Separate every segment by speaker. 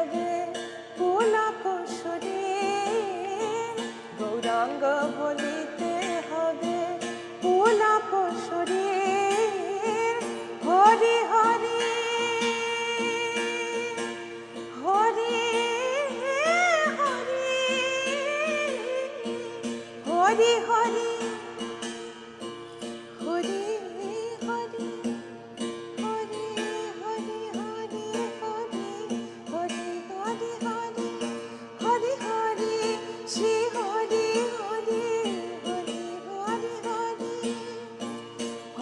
Speaker 1: হবে পোলা কসরে, গৌরাঙ্গ বলিতে হবে পোলা কসরে। হরি হরি হরি হরি হরি হরি হরি হরি হরি হরি হরি হরি হরি হরি হরি হরি শ্রী হরি হরি হরি হরি হরি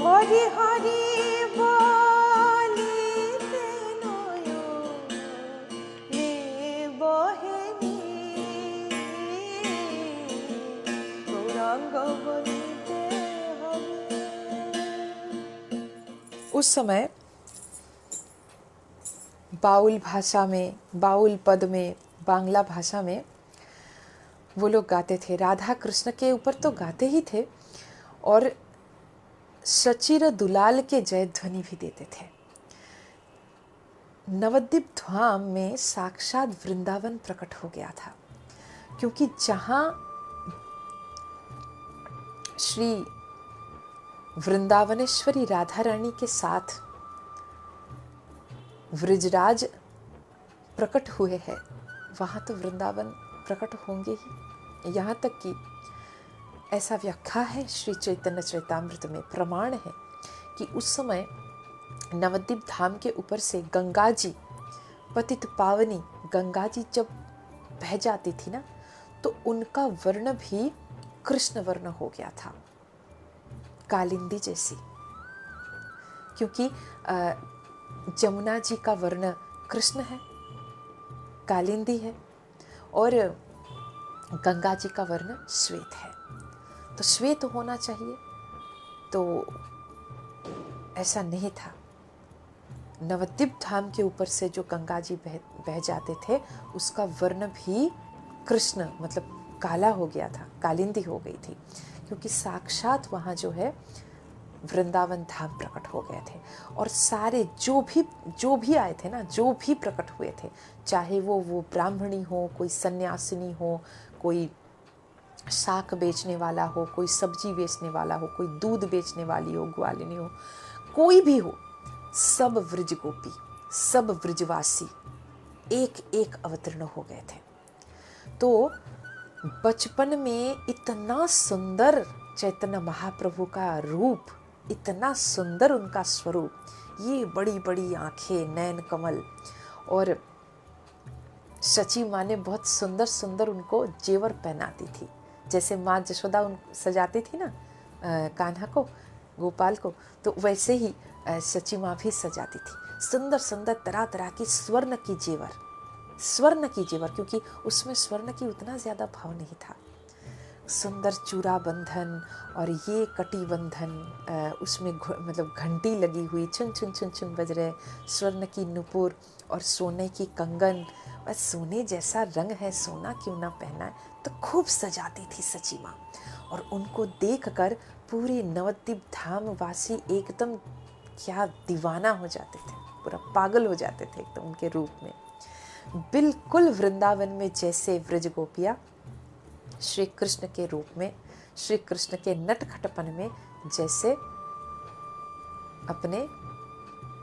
Speaker 1: হরি হরি বলিতে নয়নে বহে নীর, গৌরাঙ্গ বলিতে হবে। उस समय बाउल भाषा में, बाउल पद में, बांग्ला भाषा में वो लोग गाते थे। राधा कृष्ण के ऊपर तो गाते ही थे और सचिर दुलाल के जय ध्वनि भी देते थे। नवद्वीप धाम में साक्षात वृंदावन प्रकट हो गया था, क्योंकि जहाँ श्री वृंदावनेश्वरी राधा रानी के साथ व्रजराज प्रकट हुए हैं, वहाँ तो वृंदावन प्रकट होंगे ही। यहाँ तक कि ऐसा व्याख्या है श्री चैतन्य चरितामृत में, प्रमाण है कि उस समय नवद्वीप धाम के ऊपर से गंगा जी, पतित पावनी गंगा जी जब बह जाती थी ना, तो उनका वर्ण भी कृष्ण वर्ण हो गया था, कालिंदी जैसी। क्योंकि जमुना जी का वर्ण कृष्ण है, कालिंदी है, और गंगा जी का वर्ण श्वेत है। तो श्वेत होना चाहिए, तो ऐसा नहीं था। नवद्वीप धाम के ऊपर से जो गंगा जी बह जाते थे, उसका वर्ण भी कृष्ण मतलब काला हो गया था, कालिंदी हो गई थी, क्योंकि साक्षात वहाँ जो है वृंदावन धाम प्रकट हो गए थे। और सारे जो भी आए थे ना, जो भी प्रकट हुए थे, चाहे वो ब्राह्मणी हो, कोई सन्यासिनी हो, कोई शाक बेचने वाला हो, कोई सब्जी बेचने वाला हो, कोई दूध बेचने वाली हो, ग्वालिनी हो, कोई भी हो, सब व्रज गोपी, सब व्रजवासी एक एक अवतीर्ण हो गए थे। तो बचपन में इतना सुंदर चैतन्य महाप्रभु का रूप, इतना सुंदर उनका स्वरूप, ये बड़ी बड़ी आंखें, नैन कमल, और सची माँ ने बहुत सुंदर सुंदर उनको जेवर पहनाती थी। जैसे माँ जशोदा उन सजाती थी ना कान्हा को, गोपाल को, तो वैसे ही सची माँ भी सजाती थी। सुंदर सुंदर तरह तरह की स्वर्ण की जेवर, क्योंकि उसमें स्वर्ण की उतना ज़्यादा भाव नहीं था। सुंदर चूड़ा बंधन और ये कटी बंधन, उसमें मतलब घंटी लगी हुई, छुन छुन छुन छुन बज रहे, स्वर्ण की नुपुर और सोने की कंगन। बस सोने जैसा रंग है, सोना क्यों ना पहना है। तो खूब सजाती थी सची माँ, और उनको देखकर पूरे नवद्वीप धाम वासी एकदम क्या दीवाना हो जाते थे, पूरा पागल हो जाते थे एकदम उनके रूप में। बिल्कुल वृंदावन में जैसे व्रज गोपियाँ श्री कृष्ण के रूप में, श्री कृष्ण के नटखटपन में जैसे अपने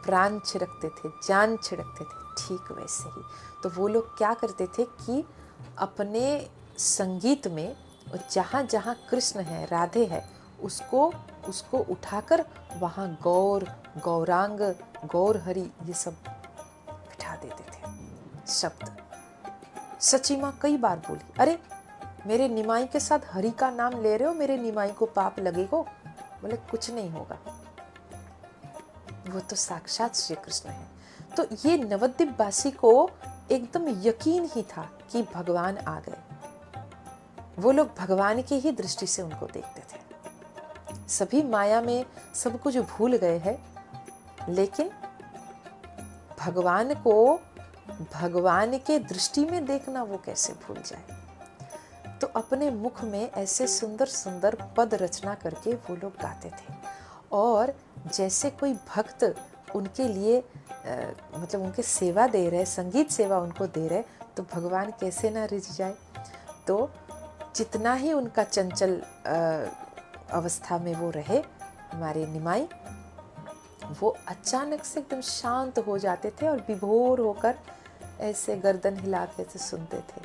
Speaker 1: प्राण छिड़कते थे, जान छिड़कते थे, ठीक वैसे ही। तो वो लोग क्या करते थे कि अपने संगीत में जहाँ जहाँ कृष्ण है, राधे है, उसको उठाकर वहाँ गौर, गौरांग, गौर हरि ये सब बिठा देते थे शब्द। सची माँ कई बार बोली, अरे मेरे निमाई के साथ हरि का नाम ले रहे हो, मेरे निमाई को पाप लगेगा। बोले कुछ नहीं होगा, वो तो साक्षात श्री कृष्ण है। तो ये नवद्वीप वासी को एकदम यकीन ही था कि भगवान आ गए। वो लोग भगवान की ही दृष्टि से उनको देखते थे। सभी माया में सब कुछ भूल गए हैं, लेकिन भगवान को भगवान के दृष्टि में देखना वो कैसे भूल जाए। तो अपने मुख में ऐसे सुंदर सुंदर पद रचना करके वो लोग गाते थे। और जैसे कोई भक्त उनके लिए मतलब उनके सेवा दे रहे, संगीत सेवा उनको दे रहे, तो भगवान कैसे ना रिझ जाए। तो जितना ही उनका चंचल अवस्था में वो रहे, हमारे निमाई, वो अचानक से एकदम शांत हो जाते थे और विभोर होकर ऐसे गर्दन हिला के ऐसे सुनते थे,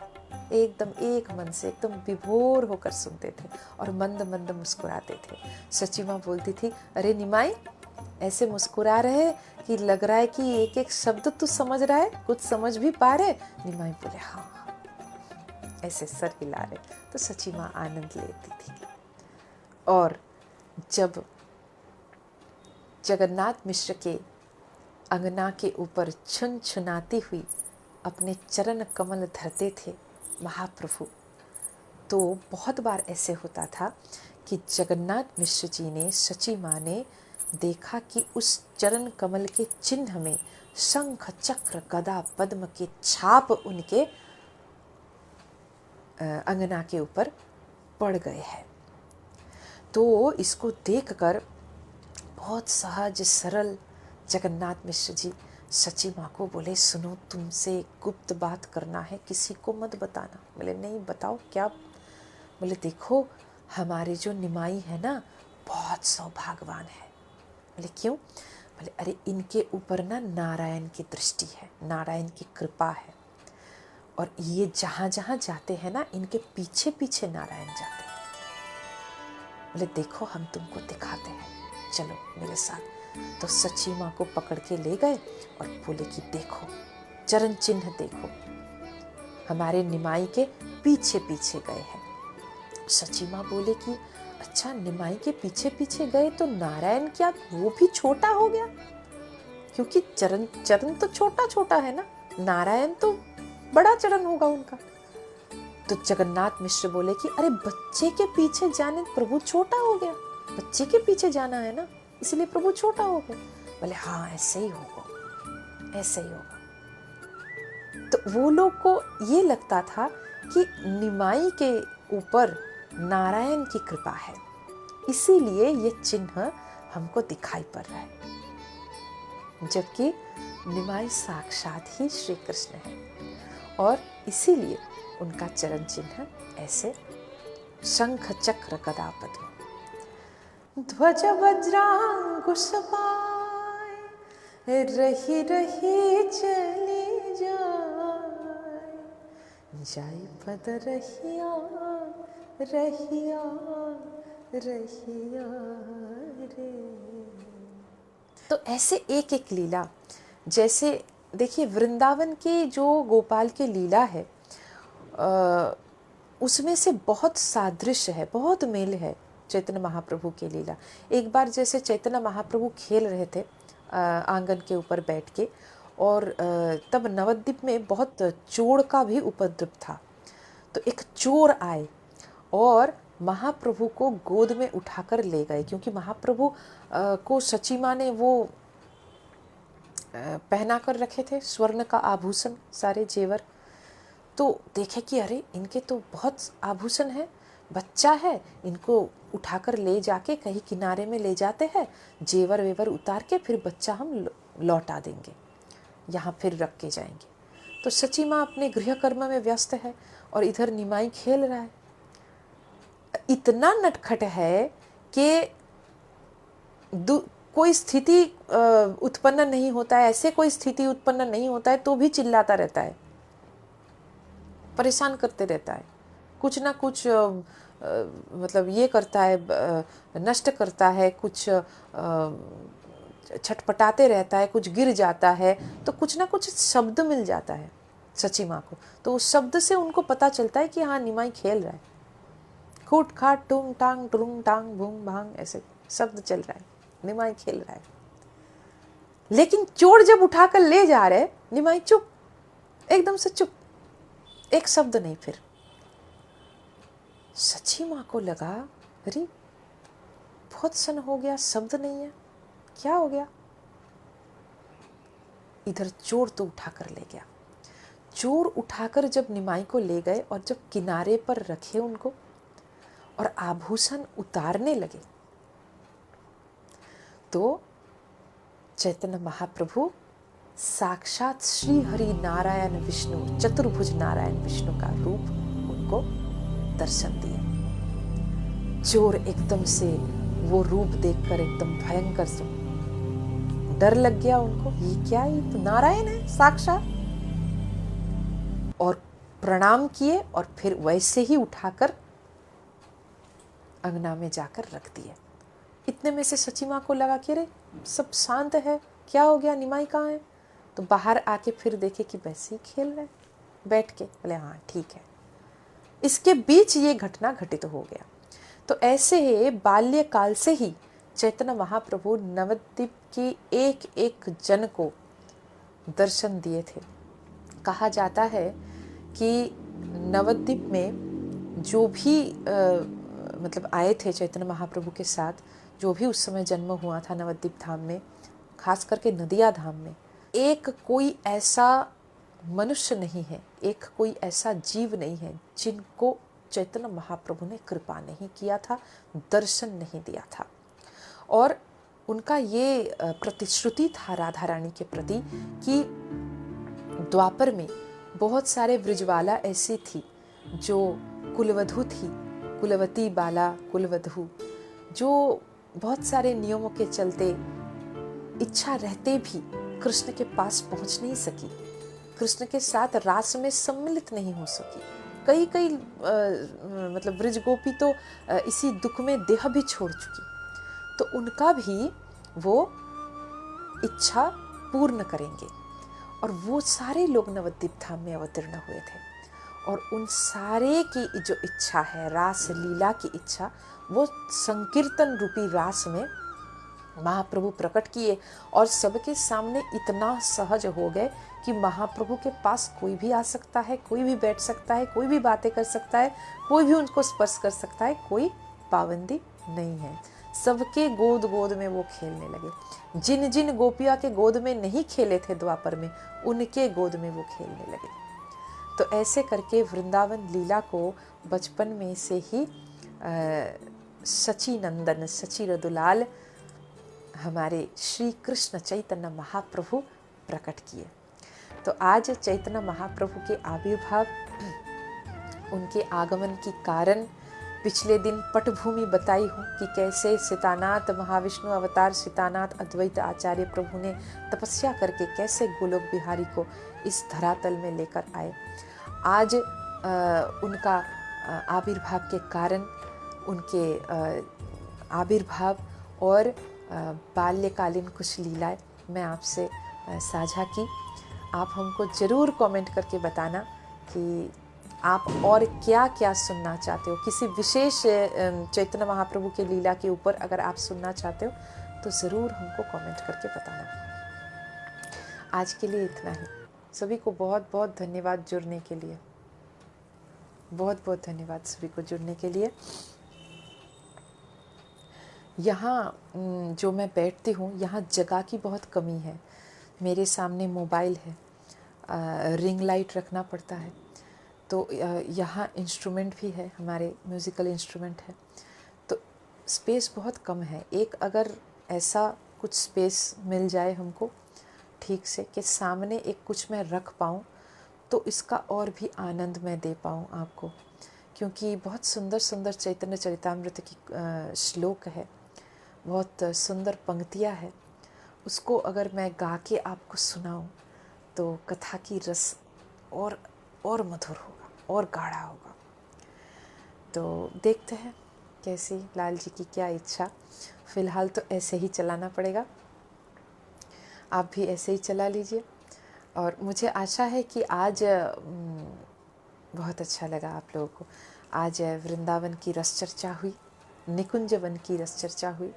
Speaker 1: एकदम एक मन से एकदम विभोर होकर सुनते थे और मंद मंद मुस्कुराते थे। सची माँ बोलती थी, अरे निमाई ऐसे मुस्कुरा रहे कि लग रहा है कि एक एक शब्द तू समझ रहा है, कुछ समझ भी पा रहे। निमाई बोले हाँ, ऐसे सर हिला रहे। तो सची माँ आनंद लेती थी। और जब जगन्नाथ मिश्र के अंगना के ऊपर छुन छुनाती हुई अपने चरण कमल धरते थे महाप्रभु, तो बहुत बार ऐसे होता था कि जगन्नाथ मिश्र जी ने, सची माँ ने देखा कि उस चरण कमल के चिन्ह में शंख चक्र गदा पद्म के छाप उनके अंगना के ऊपर पड़ गए हैं। तो इसको देखकर बहुत सहज सरल जगन्नाथ मिश्र जी सची माँ को बोले, सुनो तुमसे गुप्त बात करना है, किसी को मत बताना। बोले नहीं, बताओ क्या। बोले देखो हमारे जो निमाई है ना, बहुत सौभाग्यवान है। बोले क्यों? बोले अरे इनके ऊपर ना नारायण की दृष्टि है, नारायण की कृपा है, और ये जहाँ जहाँ जाते हैं ना, इनके पीछे पीछे नारायण जाते हैं। बोले देखो हम तुमको दिखाते हैं, चलो मेरे साथ। तो सची माँ को पकड़ के ले गए और बोले कि देखो चरण चिन्ह देखो, हमारे निमाई के पीछे पीछे गए हैं। सची माँ बोले कि अच्छा, निमाई के पीछे पीछे गए तो नारायण क्या वो भी छोटा हो गया? क्योंकि चरण चरण तो छोटा छोटा है ना, नारायण तो बड़ा चरण होगा उनका। तो जगन्नाथ मिश्र बोले कि अरे बच्चे के पीछे जाने प्रभु छोटा हो गया, बच्चे के पीछे जाना है ना, इसलिए प्रभु छोटा हो गया। बोले हाँ ऐसे ही होगा, ऐसे ही होगा। तो वो लोग को ये लगता था कि निमाई के ऊपर नारायण की कृपा है, इसीलिए ये चिन्ह हमको दिखाई पड़ रहा है, जबकि निमाई साक्षात ही श्री कृष्ण है, और इसीलिए उनका चरण चिन्ह ऐसे शंख चक्र गदा पद्म। ध्वज वज्रांकुश पाए, रही रही चली जाए, जाई पद रहिया रहिया रहिया रे। तो ऐसे एक एक लीला, जैसे देखिए वृंदावन की जो गोपाल की लीला है, उसमें से बहुत सादृश्य है, बहुत मेल है चैतन्य महाप्रभु की लीला। एक बार जैसे चैतन्य महाप्रभु खेल रहे थे आंगन के ऊपर बैठ के, और तब नवद्वीप में बहुत चोर का भी उपद्रव था। तो एक चोर आए और महाप्रभु को गोद में उठाकर ले गए, क्योंकि महाप्रभु को सची माँ ने वो पहना कर रखे थे स्वर्ण का आभूषण, सारे जेवर। तो देखे कि अरे इनके तो बहुत आभूषण है, बच्चा है, इनको उठाकर ले जाके कहीं किनारे में ले जाते हैं, जेवर वेवर उतार के फिर बच्चा हम लौटा देंगे, यहाँ फिर रख के जाएंगे। तो सची माँ अपने गृह कर्म में व्यस्त है और इधर निमाई खेल रहा है। इतना नटखट है कि कोई स्थिति उत्पन्न नहीं होता है, ऐसे कोई स्थिति उत्पन्न नहीं होता है तो भी चिल्लाता रहता है, परेशान करते रहता है, कुछ ना कुछ मतलब ये करता है, नष्ट करता है, कुछ छटपटाते रहता है, कुछ गिर जाता है तो कुछ ना कुछ शब्द मिल जाता है सची माँ को। तो उस शब्द से उनको पता चलता है कि हाँ निमाई खेल रहा है, खूट खाट टूंग टांग टुरुंग टांग भूंग भांग ऐसे शब्द चल रहा है, निमाई खेल रहा है। लेकिन चोर जब उठाकर ले जा रहे, निमाई चुप, एकदम से चुप, एक शब्द नहीं। फिर सची माँ को लगा अरे बहुत सन हो गया, शब्द नहीं है, क्या हो गया। इधर चोर तो उठाकर ले गया। चोर उठाकर जब निमाई को ले गए और जब किनारे पर रखे उनको और आभूषण उतारने लगे, तो चैतन्य महाप्रभु साक्षात श्री हरि नारायण विष्णु, चतुर्भुज नारायण विष्णु का रूप उनको दर्शन दिए। चोर एकदम से वो रूप देखकर एकदम भयंकर से डर लग गया उनको, ये क्या, ये तो नारायण है साक्षात। और प्रणाम किए और फिर वैसे ही उठाकर अंगना में जाकर रख दिए। इतने में से सची माँ को लगा कि रे सब शांत है, क्या हो गया, निमाई कहाँ है? तो बाहर आके फिर देखे कि वैसे ही खेल रहे बैठ के। बोले हाँ ठीक है। इसके बीच ये घटना घटित हो गया। तो ऐसे बाल्यकाल से ही चैतन्य महाप्रभु नवद्वीप की एक एक जन को दर्शन दिए थे। कहा जाता है कि नवद्वीप में जो भी मतलब आए थे चैतन्य महाप्रभु के साथ, जो भी उस समय जन्म हुआ था नवद्वीप धाम में, खास करके नदिया धाम में, एक कोई ऐसा मनुष्य नहीं है, एक कोई ऐसा जीव नहीं है जिनको चैतन्य महाप्रभु ने कृपा नहीं किया था, दर्शन नहीं दिया था। और उनका ये प्रतिश्रुति था राधा रानी के प्रति कि द्वापर में बहुत सारे ब्रिजवाला ऐसी थी जो कुलवधु थी, कुलवती बाला कुलवधु, जो बहुत सारे नियमों के चलते इच्छा रहते भी कृष्ण के पास पहुंच नहीं सकी, कृष्ण के साथ रास में सम्मिलित नहीं हो सकी। कई कई मतलब ब्रज गोपी तो इसी दुख में देह भी छोड़ चुकी। तो उनका भी वो इच्छा पूर्ण करेंगे। और वो सारे लोग नवद्वीप धाम में अवतीर्ण हुए थे। और उन सारे की जो इच्छा है, रास लीला की इच्छा, वो संकीर्तन रूपी रास में महाप्रभु प्रकट किए। और सबके सामने इतना सहज हो गए कि महाप्रभु के पास कोई भी आ सकता है, कोई भी बैठ सकता है, कोई भी बातें कर सकता है, कोई भी उनको स्पर्श कर सकता है, कोई पाबंदी नहीं है। सबके गोद गोद में वो खेलने लगे। जिन जिन गोपिया के गोद में नहीं खेले थे द्वापर में, उनके गोद में वो खेलने लगे। तो ऐसे करके वृंदावन लीला को बचपन में से ही सची नंदन, सची रदुलाल हमारे श्री कृष्ण चैतन्य महाप्रभु प्रकट किए। तो आज चैतन्य महाप्रभु के आविर्भाव, उनके आगमन की कारण पिछले दिन पटभूमि बताई हूँ कि कैसे सीतानाथ महाविष्णु अवतार सीतानाथ अद्वैत आचार्य प्रभु ने तपस्या करके कैसे गोलोक बिहारी को इस धरातल में लेकर आए। आज उनका आविर्भाव के कारण, उनके आविर्भाव और बाल्यकालीन कुछ लीलाएं मैं आपसे साझा की। आप हमको ज़रूर कमेंट करके बताना कि आप और क्या क्या सुनना चाहते हो। किसी विशेष चैतन्य महाप्रभु के लीला के ऊपर अगर आप सुनना चाहते हो तो ज़रूर हमको कमेंट करके बताना। आज के लिए इतना ही। सभी को बहुत बहुत धन्यवाद जुड़ने के लिए, बहुत बहुत धन्यवाद सभी को जुड़ने के लिए। यहाँ जो मैं बैठती हूँ, यहाँ जगह की बहुत कमी है। मेरे सामने मोबाइल है, रिंग लाइट रखना पड़ता है। तो यहाँ इंस्ट्रूमेंट भी है, हमारे म्यूज़िकल इंस्ट्रूमेंट है, तो स्पेस बहुत कम है। एक अगर ऐसा कुछ स्पेस मिल जाए हमको ठीक से कि सामने एक कुछ मैं रख पाऊँ, तो इसका और भी आनंद मैं दे पाऊँ आपको। क्योंकि बहुत सुंदर सुंदर चैतन्य चरितामृत की श्लोक है, बहुत सुंदर पंक्तियाँ है। उसको अगर मैं गा के आपको सुनाऊँ तो कथा की रस और मधुर होगा, और गाढ़ा होगा। तो देखते हैं कैसी लाल जी की क्या इच्छा। फ़िलहाल तो ऐसे ही चलाना पड़ेगा, आप भी ऐसे ही चला लीजिए। और मुझे आशा है कि आज बहुत अच्छा लगा आप लोगों को। आज वृंदावन की रस चर्चा हुई, निकुंज वन की रस चर्चा हुई।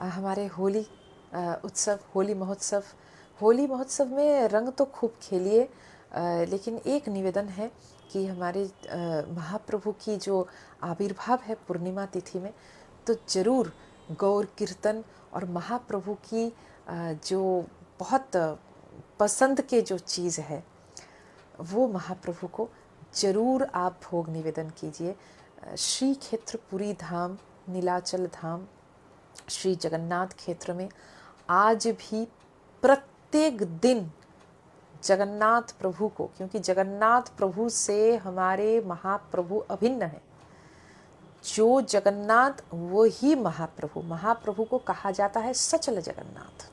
Speaker 1: हमारे होली उत्सव, होली महोत्सव में रंग तो खूब खेलिए, लेकिन एक निवेदन है कि हमारे महाप्रभु की जो आविर्भाव है पूर्णिमा तिथि में, तो ज़रूर गौर कीर्तन और महाप्रभु की जो बहुत पसंद के जो चीज़ है, वो महाप्रभु को ज़रूर आप भोग निवेदन कीजिए। श्री क्षेत्रपुरी धाम, नीलाचल धाम, श्री जगन्नाथ क्षेत्र में आज भी प्रत्येक दिन जगन्नाथ प्रभु को, क्योंकि जगन्नाथ प्रभु से हमारे महाप्रभु अभिन्न है। जो जगन्नाथ वो ही महाप्रभु, महाप्रभु को कहा जाता है सचल जगन्नाथ।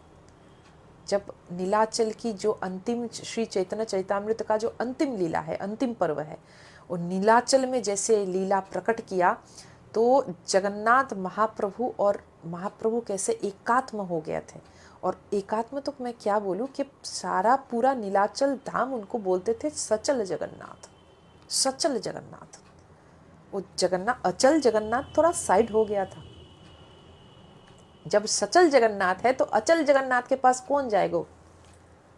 Speaker 1: जब नीलाचल की जो अंतिम श्री चैतन्य चरितामृत का जो अंतिम लीला है, अंतिम पर्व है, वो नीलाचल में जैसे लीला प्रकट किया, तो जगन्नाथ महाप्रभु और महाप्रभु कैसे एकात्म हो गए थे। और एकात्म तो मैं क्या बोलूँ कि सारा पूरा नीलाचल धाम उनको बोलते थे सचल जगन्नाथ, सचल जगन्नाथ। वो जगन्नाथ, अचल जगन्नाथ थोड़ा साइड हो गया था। जब सचल जगन्नाथ है तो अचल जगन्नाथ के पास कौन जाएगा?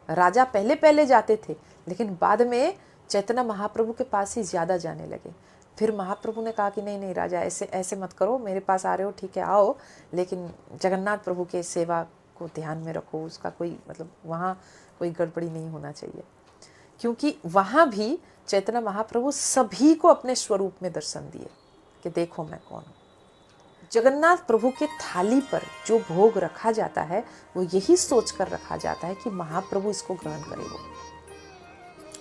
Speaker 1: राजा पहले पहले जाते थे, लेकिन बाद में चैतन्य महाप्रभु के पास ही ज़्यादा जाने लगे। फिर महाप्रभु ने कहा कि नहीं नहीं राजा, ऐसे ऐसे मत करो, मेरे पास आ रहे हो ठीक है आओ, लेकिन जगन्नाथ प्रभु के सेवा को ध्यान में रखो, उसका कोई मतलब वहाँ कोई गड़बड़ी नहीं होना चाहिए। क्योंकि वहाँ भी चैतन्य महाप्रभु सभी को अपने स्वरूप में दर्शन दिए कि देखो मैं कौन हूँ। जगन्नाथ प्रभु के थाली पर जो भोग रखा जाता है वो यही सोचकर रखा जाता है कि महाप्रभु इसको ग्रहण करेंगे।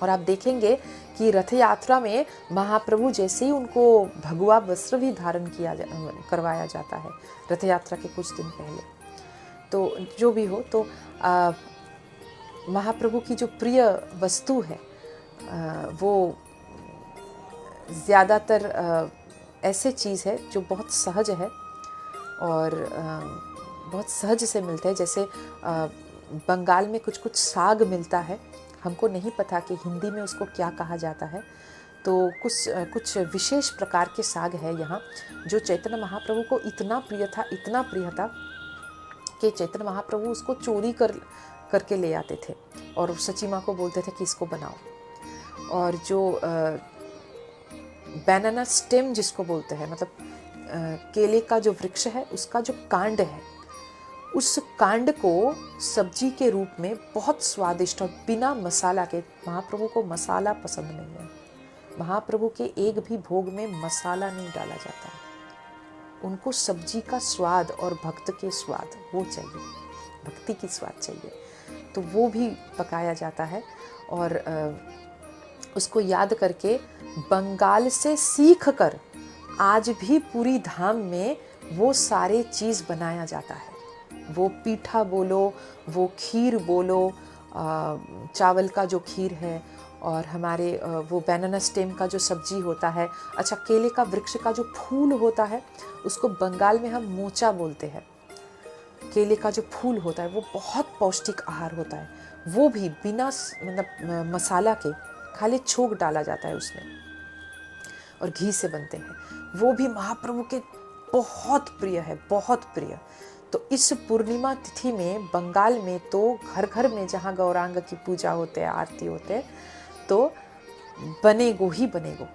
Speaker 1: और आप देखेंगे कि रथ यात्रा में महाप्रभु जैसे ही उनको भगवा वस्त्र भी धारण करवाया जाता है रथ यात्रा के कुछ दिन पहले। तो जो भी हो, तो महाप्रभु की जो प्रिय वस्तु है वो ज़्यादातर ऐसे चीज़ है जो बहुत सहज है और बहुत सहज से मिलते हैं। जैसे बंगाल में कुछ कुछ साग मिलता है, हमको नहीं पता कि हिंदी में उसको क्या कहा जाता है। तो कुछ विशेष प्रकार के साग है यहाँ जो चैतन्य महाप्रभु को इतना प्रिय था कि चैतन्य महाप्रभु उसको चोरी करके ले आते थे और सची माँ को बोलते थे कि इसको बनाओ। और जो बनाना स्टेम जिसको बोलते हैं, मतलब केले का जो वृक्ष है उसका जो कांड है, उस कांड को सब्जी के रूप में बहुत स्वादिष्ट और बिना मसाला के, महाप्रभु को मसाला पसंद नहीं है, महाप्रभु के एक भी भोग में मसाला नहीं डाला जाता है, उनको सब्जी का स्वाद और भक्त के स्वाद वो चाहिए, भक्ति की स्वाद चाहिए, तो वो भी पकाया जाता है। और उसको याद करके बंगाल से सीख कर आज भी पूरी धाम में वो सारे चीज़ बनाया जाता है। वो पीठा बोलो, वो खीर बोलो, चावल का जो खीर है, और हमारे वो बनाना स्टेम का जो सब्जी होता है, अच्छा केले का वृक्ष का जो फूल होता है उसको बंगाल में हम मोचा बोलते हैं। केले का जो फूल होता है वो बहुत पौष्टिक आहार होता है, वो भी बिना मतलब मसाला के, खाली छोंक डाला जाता है उसमें और घी से बनते हैं, वो भी महाप्रभु के बहुत प्रिय है, बहुत प्रिय। तो इस पूर्णिमा तिथि में बंगाल में तो घर घर में जहाँ गौरांग की पूजा होते हैं, आरती होते हैं, तो बनेगो ही बनेगो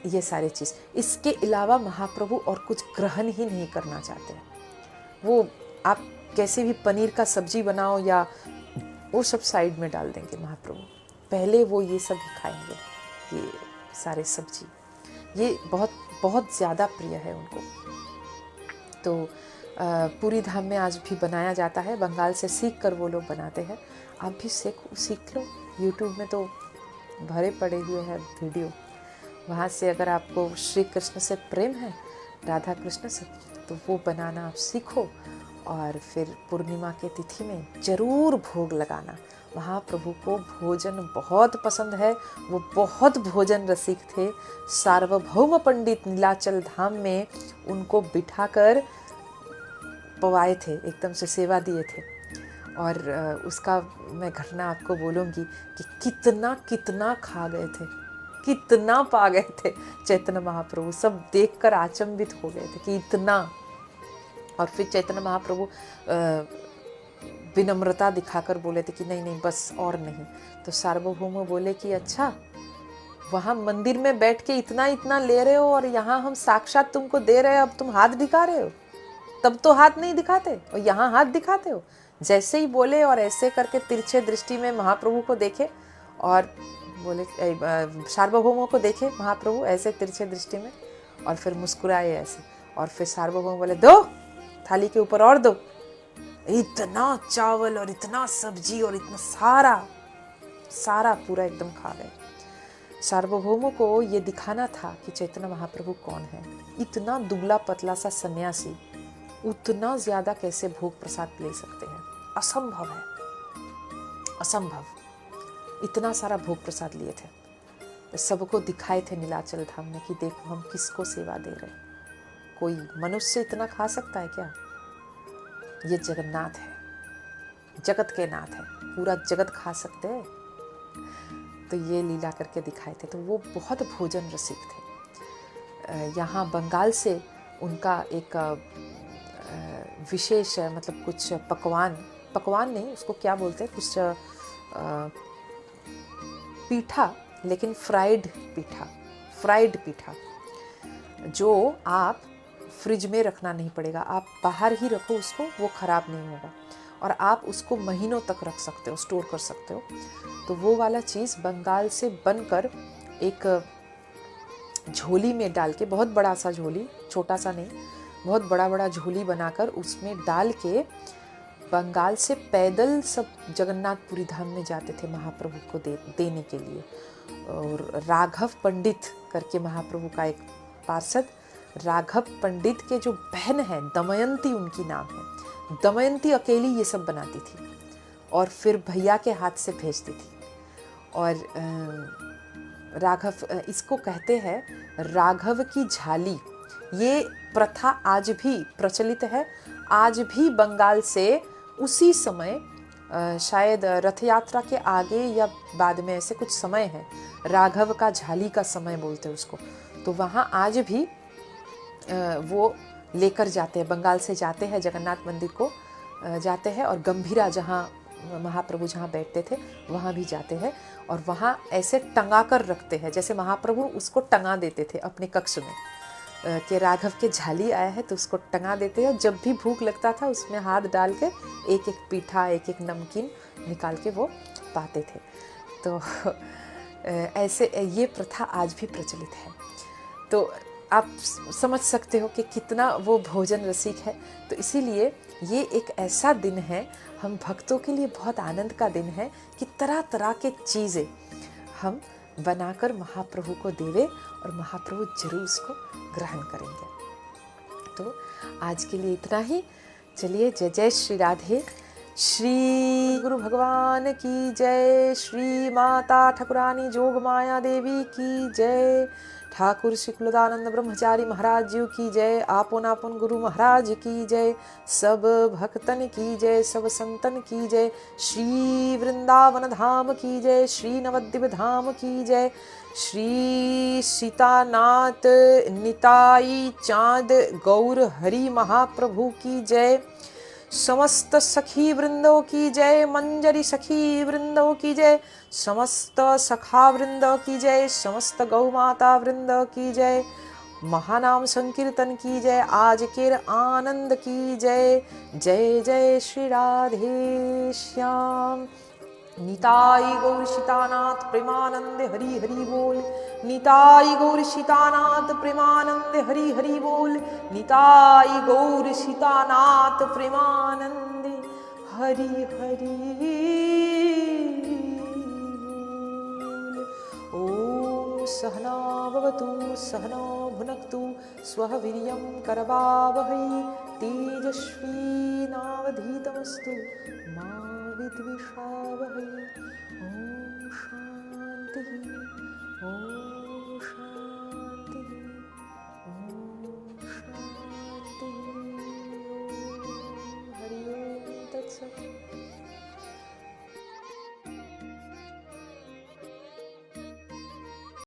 Speaker 1: ये सारे चीज़। इसके अलावा महाप्रभु और कुछ ग्रहण ही नहीं करना चाहते हैं। वो आप कैसे भी पनीर का सब्जी बनाओ या वो सब साइड में डाल देंगे महाप्रभु, पहले वो ये सब ही खाएंगे, ये सारे सब्जी, ये बहुत बहुत ज़्यादा प्रिय है उनको। तो पूरी धाम में आज भी बनाया जाता है, बंगाल से सीख कर वो लोग बनाते हैं। आप भी सीख लो, यूट्यूब में तो भरे पड़े हुए हैं वीडियो, वहाँ से अगर आपको श्री कृष्ण से प्रेम है, राधा कृष्ण से, तो वो बनाना आप सीखो और फिर पूर्णिमा के तिथि में ज़रूर भोग लगाना। महाप्रभु को भोजन बहुत पसंद है, वो बहुत भोजन रसिक थे। सार्वभौम पंडित नीलाचल धाम में उनको बिठाकर पवाए थे, एकदम से सेवा दिए थे। और उसका मैं घटना आपको बोलूँगी कि कितना कितना खा गए थे, कितना पा गए थे चैतन्य महाप्रभु, सब देखकर आचंबित हो गए थे कि इतना। और फिर चैतन्य महाप्रभु विनम्रता दिखाकर बोले थे कि नहीं नहीं बस और नहीं। तो सार्वभौम बोले कि अच्छा, वहाँ मंदिर में बैठ के इतना इतना ले रहे हो और यहाँ हम साक्षात तुमको दे रहे हो, अब तुम हाथ दिखा रहे हो, तब तो हाथ नहीं दिखाते और यहाँ हाथ दिखाते हो। जैसे ही बोले और ऐसे करके तिरछे दृष्टि में महाप्रभु को देखे और बोले, सार्वभौमों को देखे महाप्रभु ऐसे तिरछे दृष्टि में और फिर मुस्कुराए ऐसे, और फिर सार्वभौम बोले दो थाली के ऊपर और दो, इतना चावल और इतना सब्जी और इतना सारा सारा पूरा एकदम खा गए। सार्वभौमों को ये दिखाना था कि चैतन्य महाप्रभु कौन है। इतना दुबला पतला सा सन्यासी उतना ज्यादा कैसे भोग प्रसाद ले सकते हैं, असंभव है, असंभव। इतना सारा भोग प्रसाद लिए थे, सबको दिखाए थे नीलाचल धाम में कि देखो हम किसको सेवा दे रहे हैं। कोई मनुष्य इतना खा सकता है क्या? ये जगन्नाथ है, जगत के नाथ है, पूरा जगत खा सकते हैं। तो ये लीला करके दिखाए थे। तो वो बहुत भोजन रसिक थे। यहाँ बंगाल से उनका एक विशेष मतलब कुछ पकवान नहीं, उसको क्या बोलते हैं, कुछ पीठा, लेकिन फ्राइड पीठा जो आप फ्रिज में रखना नहीं पड़ेगा, आप बाहर ही रखो उसको, वो ख़राब नहीं होगा और आप उसको महीनों तक रख सकते हो, स्टोर कर सकते हो। तो वो वाला चीज़ बंगाल से बनकर एक झोली में डाल के, बहुत बड़ा सा झोली, छोटा सा नहीं, बहुत बड़ा झोली बनाकर उसमें डाल के बंगाल से पैदल सब जगन्नाथपुरी धाम में जाते थे महाप्रभु को देने के लिए। और राघव पंडित करके महाप्रभु का एक पार्षद, राघव पंडित के जो बहन है दमयंती, उनकी नाम है, दमयंती अकेली ये सब बनाती थी और फिर भैया के हाथ से भेजती थी। और राघव, इसको कहते हैं राघव की झाली। ये प्रथा आज भी प्रचलित है। आज भी बंगाल से उसी समय, शायद रथ यात्रा के आगे या बाद में, ऐसे कुछ समय है, राघव का झाली का समय बोलते हैं उसको। तो वहाँ आज भी वो लेकर जाते हैं, बंगाल से जाते हैं, जगन्नाथ मंदिर को जाते हैं और गंभीरा जहाँ महाप्रभु जहाँ बैठते थे वहाँ भी जाते हैं और वहाँ ऐसे टंगा कर रखते हैं, जैसे महाप्रभु उसको टंगा देते थे अपने कक्ष में कि राघव के झाली आया है तो उसको टंगा देते हैं। जब भी भूख लगता था उसमें हाथ डाल के एक एक पीठा, एक एक नमकीन निकाल के वो पाते थे। तो ऐसे ये प्रथा आज भी प्रचलित है। तो आप समझ सकते हो कि कितना वो भोजन रसिक है। तो इसीलिए ये एक ऐसा दिन है, हम भक्तों के लिए बहुत आनंद का दिन है कि तरह तरह के चीज़ें हम बनाकर महाप्रभु को देवे और महाप्रभु जरूर उसको ग्रहण करेंगे। तो आज के लिए इतना ही। चलिए, जय जय श्री राधे। श्री गुरु भगवान की जय। श्री माता ठाकुरानी जोग माया देवी की जय। ठाकुर श्री कुलदानंद ब्रह्मचारी महाराज जी की जय। आपन आपन गुरु महाराज की जय। सब भक्तन की जय, सब संतन की जय। श्री वृंदावन धाम की जय। श्री नवद्वीप धाम की जय। श्री सीतानाथ निताई चाँद गौर हरि महाप्रभु की जय। समस्त सखी वृंदों की जय। मंजरी सखी वृंदों की जय। समस्त सखा वृंदों की जय। समस्त गौ माता वृंदों की जय। महानाम संकीर्तन की जय। आज के आनंद की जय। जय जय श्री राधे श्याम। निताई गौर सीतानाथ प्रेमानंद हरि हरि बोल। निताई गौर सीतानाथ प्रेमानंद हरि हरि बोल। निताई गौर सीतानाथ प्रेमानंद हरि हरि बोल। ओम सहना भवतु सहना भुनक्तु स्वः वीर्यं करवावहै तेजस्वी नावधीतमस्तु मा विद्विषावहै। ओम शांति।